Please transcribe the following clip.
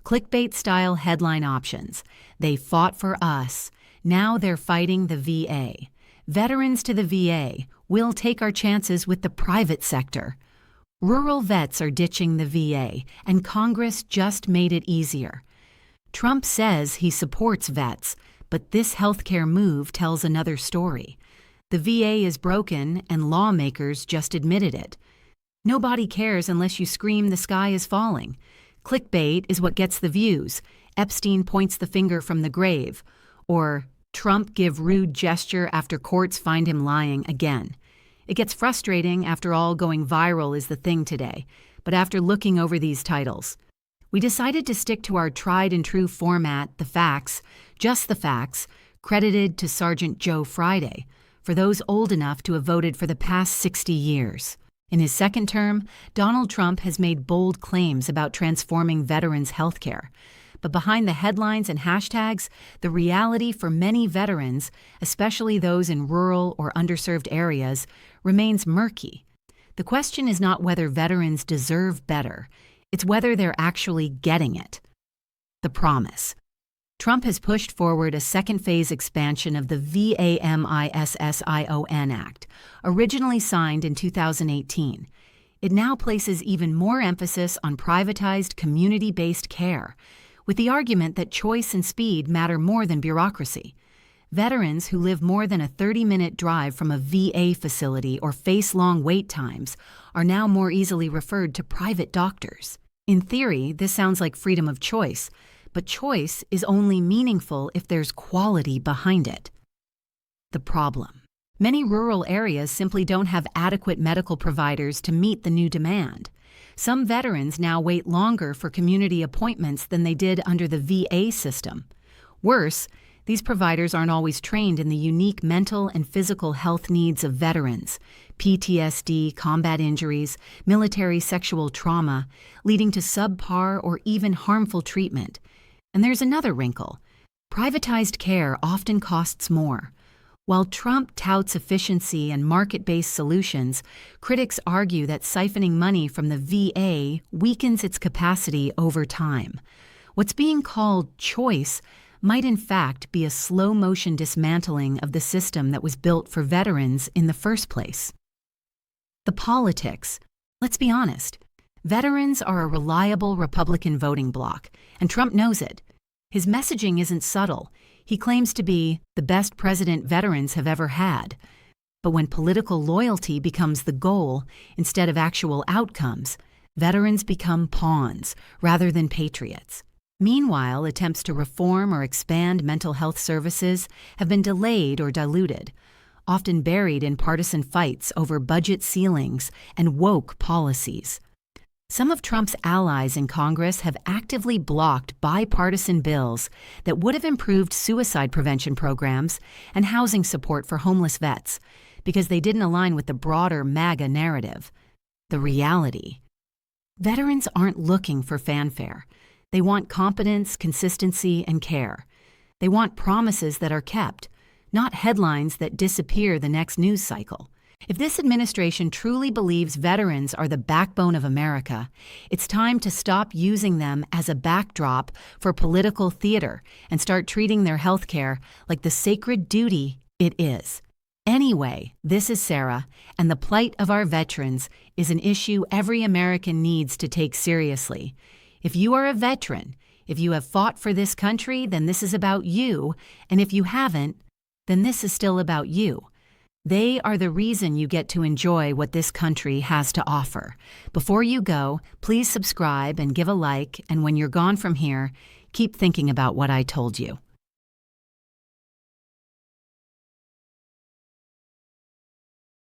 Clickbait-style headline options. They fought for us. Now they're fighting the VA. Veterans to the VA. We'll take our chances with the private sector. Rural vets are ditching the VA, and Congress just made it easier. Trump says he supports vets, but this healthcare move tells another story. The VA is broken, and lawmakers just admitted it. Nobody cares unless you scream the sky is falling. Clickbait is what gets the views. Epstein points the finger from the grave. Or Trump give rude gesture after courts find him lying again. It gets frustrating. After all, going viral is the thing today. But after looking over these titles, we decided to stick to our tried and true format, the facts, just the facts, credited to Sergeant Joe Friday, for those old enough to have voted for the past 60 years. In his second term, Donald Trump has made bold claims about transforming veterans' health care. But behind the headlines and hashtags, the reality for many veterans, especially those in rural or underserved areas, remains murky. The question is not whether veterans deserve better, it's whether they're actually getting it. The promise. Trump has pushed forward a second-phase expansion of the VAMISSION Act, originally signed in 2018. It now places even more emphasis on privatized, community-based care, with the argument that choice and speed matter more than bureaucracy. Veterans who live more than a 30-minute drive from a VA facility or face long wait times are now more easily referred to private doctors. In theory, this sounds like freedom of choice, but choice is only meaningful if there's quality behind it. The problem. Many rural areas simply don't have adequate medical providers to meet the new demand. Some veterans now wait longer for community appointments than they did under the VA system. Worse, these providers aren't always trained in the unique mental and physical health needs of veterans, PTSD, combat injuries, military sexual trauma, leading to subpar or even harmful treatment. And there's another wrinkle. Privatized care often costs more. While Trump touts efficiency and market-based solutions, critics argue that siphoning money from the VA weakens its capacity over time. What's being called choice might in fact be a slow-motion dismantling of the system that was built for veterans in the first place. The politics. Let's be honest. Veterans are a reliable Republican voting bloc, and Trump knows it. His messaging isn't subtle. He claims to be the best president veterans have ever had. But when political loyalty becomes the goal instead of actual outcomes, veterans become pawns rather than patriots. Meanwhile, attempts to reform or expand mental health services have been delayed or diluted, often buried in partisan fights over budget ceilings and woke policies. Some of Trump's allies in Congress have actively blocked bipartisan bills that would have improved suicide prevention programs and housing support for homeless vets because they didn't align with the broader MAGA narrative. The reality. Veterans aren't looking for fanfare. They want competence, consistency, and care. They want promises that are kept, not headlines that disappear the next news cycle. If this administration truly believes veterans are the backbone of America, it's time to stop using them as a backdrop for political theater and start treating their health care like the sacred duty it is. Anyway, this is Sarah, and the plight of our veterans is an issue every American needs to take seriously. If you are a veteran, if you have fought for this country, then this is about you, and if you haven't, then this is still about you. They are the reason you get to enjoy what this country has to offer. Before you go, please subscribe and give a like, and when you're gone from here, keep thinking about what I told you.